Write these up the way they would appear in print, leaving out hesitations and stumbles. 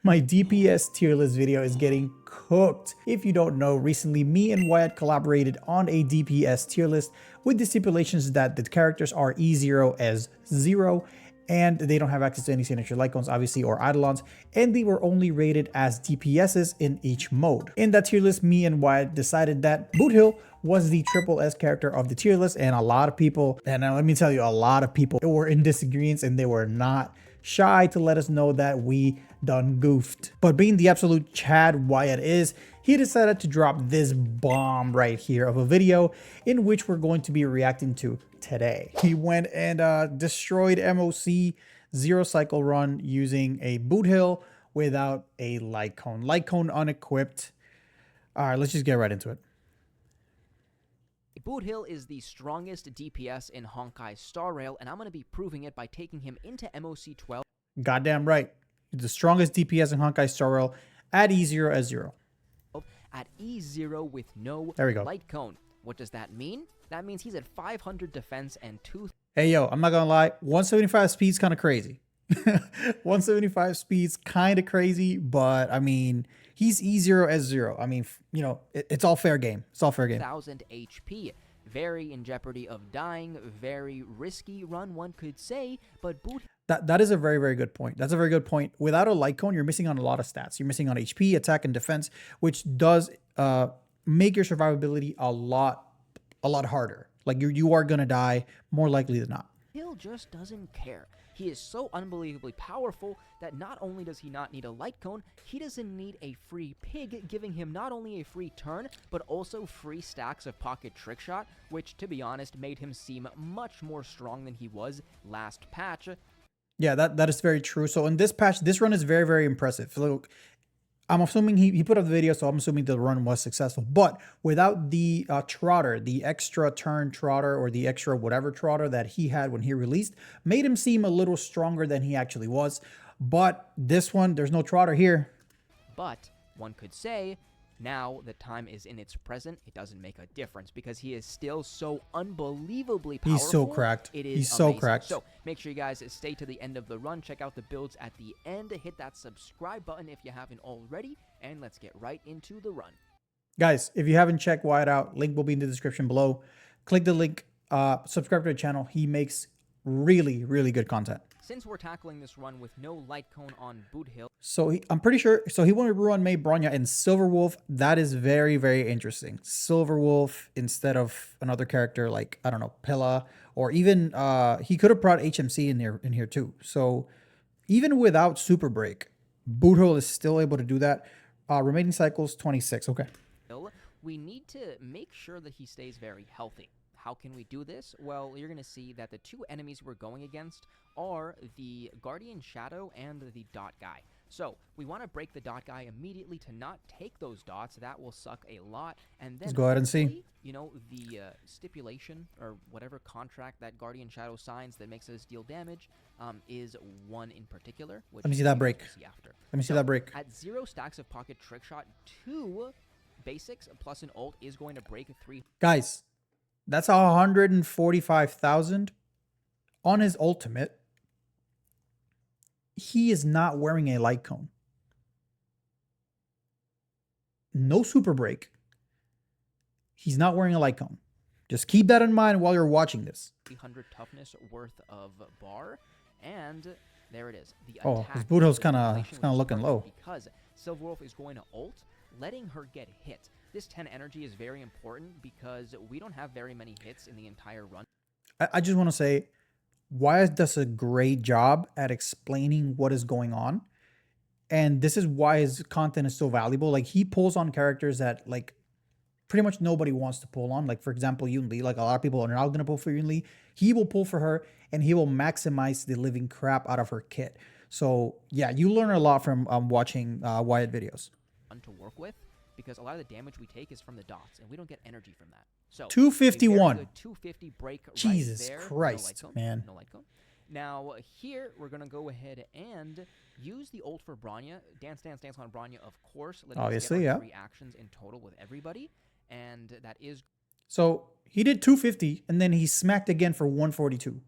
My DPS tier list video is getting cooked. If you don't know, recently me and Wyatt collaborated on a DPS tier list with the stipulations that the characters are E0 as 0 and they don't have access to any signature Lycons obviously or Eidolons, and they were only rated as DPSs in each mode. In that tier list, me and Wyatt decided that BOOTHILL was the triple S character of the tier list, and a lot of people, and let me tell you, a lot of people were in disagreement and they were not shy to let us know that we done goofed. But being the absolute Chad Wyatt is, he decided to drop this bomb right here of a video in which we're going to be reacting to today. He went and destroyed MOC zero cycle run using a BOOTHILL without a light cone. Light cone unequipped. All right, let's just get right into it. BOOTHILL is the strongest DPS in Honkai Star Rail, and I'm going to be proving it by taking him into MOC 12. Goddamn right. He's the strongest DPS in Honkai Star Rail at E0 as 0. At E0 with no There we go. light cone. What does that mean? That means he's at 500 defense and 2... Hey, yo, I'm not gonna lie. 175 speed's kind of crazy. 175 speed's kind of crazy, but I mean, he's E0 as 0. I mean, you know, it's all fair game. It's all fair game. 1000 HP. Very in jeopardy of dying. Very risky run, one could say, but That is a very, very good point. That's a very good point. Without a light cone, you're missing on a lot of stats. You're missing on HP, attack, and defense, which does make your survivability a lot harder. Like you are gonna die more likely than not. BOOTHILL just doesn't care. He is so unbelievably powerful that not only does he not need a light cone, he doesn't need a free pig, giving him not only a free turn, but also free stacks of pocket trickshot, which, to be honest, made him seem much more strong than he was last patch. Yeah, that is very true. So in this patch, this run is very, very impressive. Look, I'm assuming he put up the video, so I'm assuming the run was successful. But without the trotter, the extra turn trotter or the extra whatever trotter that he had when he released, made him seem a little stronger than he actually was. But this one, there's no trotter here. But one could say, now that time is in its present, it doesn't make a difference because he is still so unbelievably powerful. He's so cracked. It is He's so amazing. cracked. So make sure you guys stay to the end of the run. Check out the builds at the end. Hit that subscribe button if you haven't already. And let's get right into the run. Guys, if you haven't checked Wyatt out, link will be in the description below. Click the link, subscribe to the channel. He makes really, really good content. Since we're tackling this run with no light cone on BOOTHILL, so I'm pretty sure, so he wanted to run May Bronya and Silver Wolf. That is very, very interesting. Silver Wolf instead of another character like, I don't know, Pilla, or even he could have brought HMC in here too. So even without Super Break, BOOTHILL is still able to do that. Remaining cycles 26. Okay. we need to make sure that he stays very healthy. How can we do this? Well, you're going to see that the two enemies we're going against are the Guardian Shadow and the Dot Guy. So we want to break the Dot Guy immediately to not take those dots. That will suck a lot. And then let's go ahead and see. You know, the stipulation or whatever contract that Guardian Shadow signs that makes us deal damage is one in particular. Which let me see that break. After. Let me see that break. At 0 stacks of pocket trick shot, 2 basics plus an ult is going to break 3. Guys, that's 145,000 on his ultimate. He is not wearing a light cone. No super break. He's not wearing a light cone. Just keep that in mind while you're watching this. 300 toughness worth of bar, and there it is. The his BOOTHILL's kind of looking low because Silver Wolf is going to ult, letting her get hit. This 10 energy is very important because we don't have very many hits in the entire run. I just want to say, Wyatt does a great job at explaining what is going on. And this is why his content is so valuable. Like, he pulls on characters that, like, pretty much nobody wants to pull on. Like, for example, Yoon Lee. Like, a lot of people are not going to pull for Yoon Lee. He will pull for her, and he will maximize the living crap out of her kit. So, yeah, you learn a lot from watching Wyatt videos. To work with, because a lot of the damage we take is from the dots, and we don't get energy from that. So 251. 250 break. Jesus right there. Christ, man. No light cone. Now here we're gonna go ahead and use the ult for Bronya. Dance on Bronya, of course. Obviously, yeah. 3 actions in total with everybody, and that is. So he did 250, and then he smacked again for 142.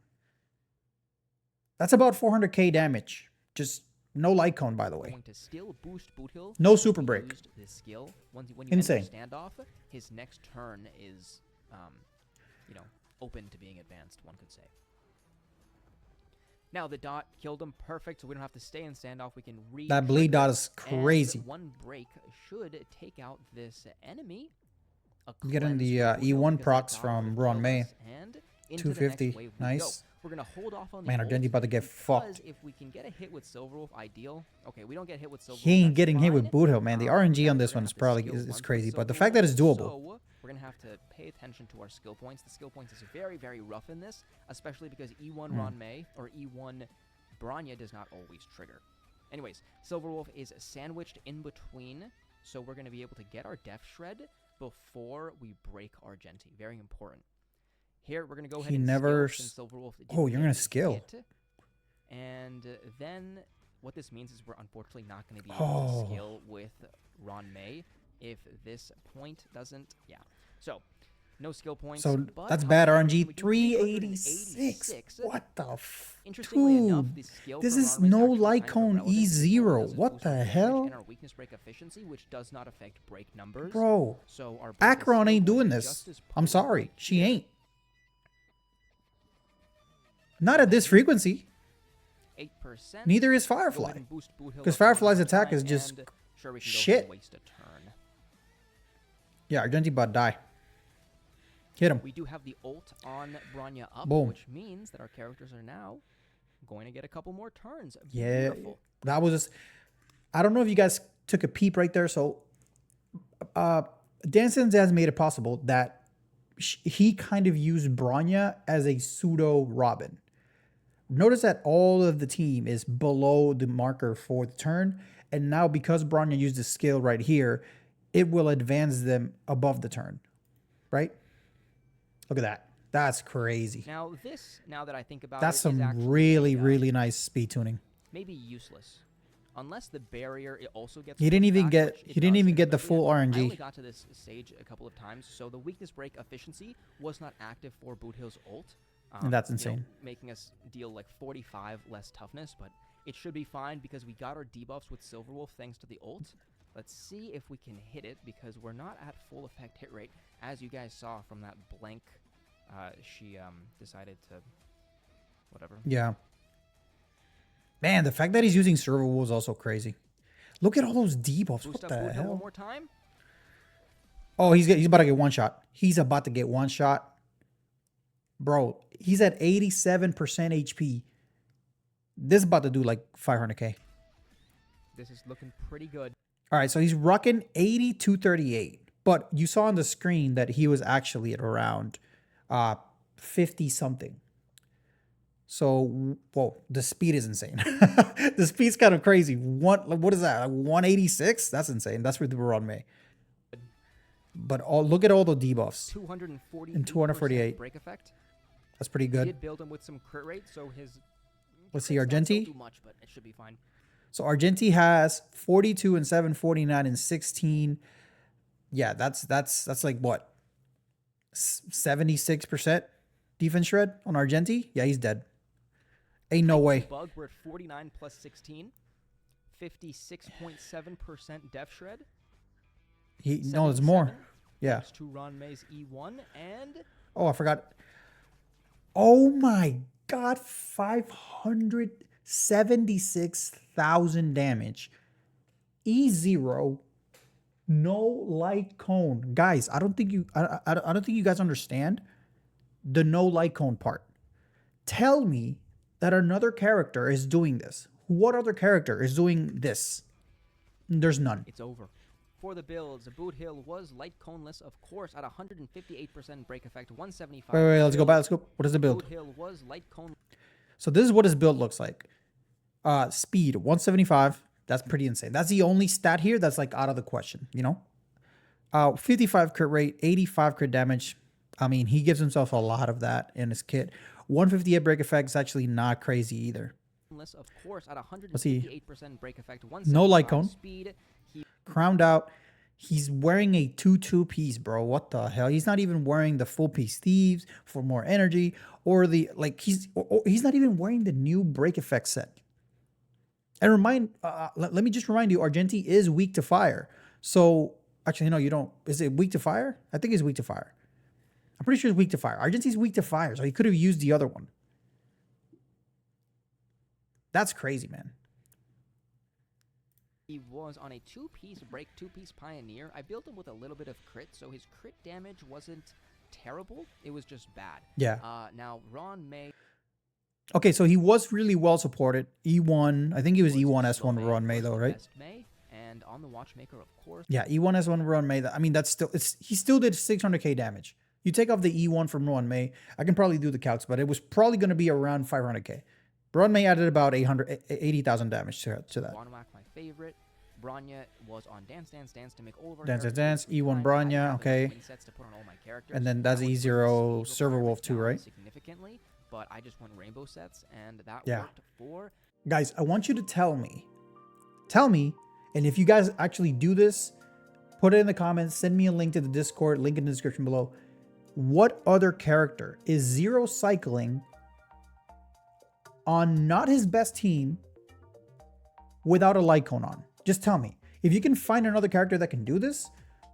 That's about 400k damage. Just No light cone, by the way. Going to still boost BOOTHILL. No super break. Used this skill. When you Insane. enter standoff, his next turn is, you know, open to being advanced, one could say. Now the dot killed him, perfect, so we don't have to stay in standoff. We can That bleed dot is crazy. And one break should take out this enemy. I'm getting the E1 procs from Ron May. 250, nice. We're gonna hold off on Man, the Argenti about to get fucked. If we can get a hit with Silverwolf, ideal. Okay, we don't get hit with Silverwolf. He ain't getting hit with BOOTHILL, man. The RNG on this one is probably is crazy, but the fact that it's doable. So we're gonna have to pay attention to our skill points. The skill points is very, very rough in this, especially because E1 Ron May or E1 Bronya does not always trigger. Anyways, Silverwolf is sandwiched in between, so we're gonna be able to get our Death Shred before we break Argenti. Very important. Here, we're going to go ahead and skill Silverwolf. Oh, you're going to skill. And then what this means is we're unfortunately not going to be able to skill with Ron May if this point doesn't. Yeah. So, no skill points. So, that's bad RNG. 386. What the f... Dude, this is no light cone E0. What the hell? And our weakness break efficiency, which does not affect break numbers. Bro, so our Acheron ain't doing this. I'm sorry. She ain't. Not at this frequency. 8%. Neither is Firefly. Because Firefly's attack is just shit. Yeah, Argenti bot die. Hit him. We do have the ult on Bronya up, Boom. Which means that our characters are now going to get a couple more turns. Yeah, beautiful. That was just... I don't know if you guys took a peep right there. So, Dansons has made it possible that he kind of used Bronya as a pseudo Robin. Notice that all of the team is below the marker for the turn. And now because Bronya used the skill right here, it will advance them above the turn. Right? Look at that. That's crazy. Now that I think about that's it, some actually, really, really nice speed tuning. Maybe useless. Unless the barrier it also gets he didn't even get the full RNG. I only got to this stage a couple of times, so the weakness break efficiency was not active for BOOTHILL's ult. And that's insane. You know, making us deal like 45 less toughness, but it should be fine because we got our debuffs with Silverwolf thanks to the ult. Let's see if we can hit it because we're not at full effect hit rate. As you guys saw from that blank, she decided to whatever. Yeah. Man, the fact that he's using Servo is also crazy. Look at all those debuffs. Boost what the hell? One more time. Oh, he's about to get one shot. He's about to get one shot. Bro, he's at 87% HP. This is about to do like 500k. This is looking pretty good. All right, so he's rocking 8238. But you saw on the screen that he was actually at around 50 something. So, whoa, the speed is insane. The speed's kind of crazy. What is that? Like 186? That's insane. That's where we're on May. But look at all the debuffs. 240 and 248 break effect. That's pretty good. He did build him with some crit rate, so his. Let's see, Argenti. Too much, but it should be fine. So Argenti has 42 and 7, 49 and 16. Yeah, that's like what? 76% defense shred on Argenti? Yeah, he's dead. Ain't no way. Bug, we're at 49 plus 16. 56.7% def shred. No, there's more. Yeah. Thanks to Ron May's E1 and... Oh, I forgot. Oh my God, 576,000 damage. E0, no light cone. Guys, I don't think you guys understand the no light cone part. Tell me that another character is doing this. What other character is doing this? There's none. It's over. For the builds, BOOTHILL was light coneless, of course, at 158% break effect, 175. Wait, let's go back. Let's go. What is the build? BOOTHILL was light cone. So this is what his build looks like. Speed, 175. That's pretty insane. That's the only stat here that's like out of the question, you know? 55 crit rate, 85 crit damage. I mean, he gives himself a lot of that in his kit. 158 break effect is actually not crazy either. Of course, at 158% break effect, no light cone. Speed. Crowned out. He's wearing a 2-2 piece, bro. What the hell? He's not even wearing the full piece thieves for more energy, or the he's not even wearing the new break effect set. And let me just remind you, Argenti is weak to fire. So actually, no, you don't. Is it weak to fire? I think it's weak to fire. I'm pretty sure it's weak to fire. Argenti's weak to fire, so he could have used the other one. That's crazy, man. He was on a 2-piece break, 2-piece pioneer. I built him with a little bit of crit, so his crit damage wasn't terrible. It was just bad. Yeah. Now, Ron May... Okay, so he was really well supported. E1, I think he was E1 S1 Ron May though, right? May, and on the Watchmaker, of course. Yeah, E1 S1 Ron May. I mean, that's still, he still did 600k damage. You take off the E1 from Ron May, I can probably do the calcs, but it was probably going to be around 500k. Ron May added about 80,000 damage to that. Wanwak, my favorite. Branya was on Dance Dance Dance to make all of our Dance, E1 Branya, okay. And then that's E0 Server Wolf too, right? Significantly, but I just went rainbow sets, and that worked for... Guys, I want you to tell me, and if you guys actually do this, put it in the comments, send me a link to the Discord, link in the description below. What other character is zero cycling on not his best team without a light cone on? Just tell me. If you can find another character that can do this,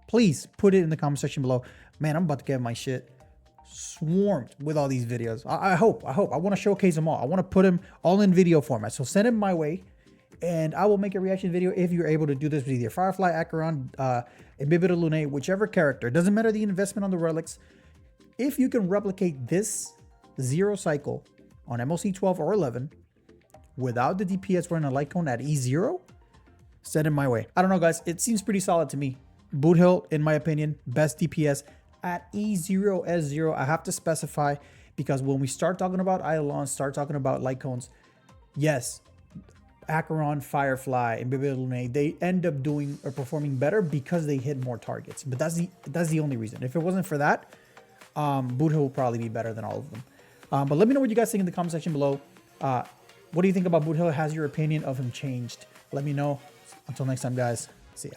please put it in the comment section below. Man, I'm about to get my shit swarmed with all these videos. I hope. I want to showcase them all. I want to put them all in video format. So send them my way, and I will make a reaction video if you're able to do this with either Firefly, Acheron, Imbibitor Lune, whichever character. It doesn't matter the investment on the relics. If you can replicate this zero cycle on MLC 12 or 11 without the DPS wearing a light cone at E0, send it my way. I don't know, guys. It seems pretty solid to me. BOOTHILL, in my opinion, best DPS at E0 S0. I have to specify because when we start talking about Eidolon, start talking about light cones, yes, Acheron, Firefly, and Imbibitor Lune, they end up doing or performing better because they hit more targets. But that's the only reason. If it wasn't for that, BOOTHILL will probably be better than all of them. But let me know what you guys think in the comment section below. What do you think about BOOTHILL? Has your opinion of him changed? Let me know. Until next time, guys. See ya.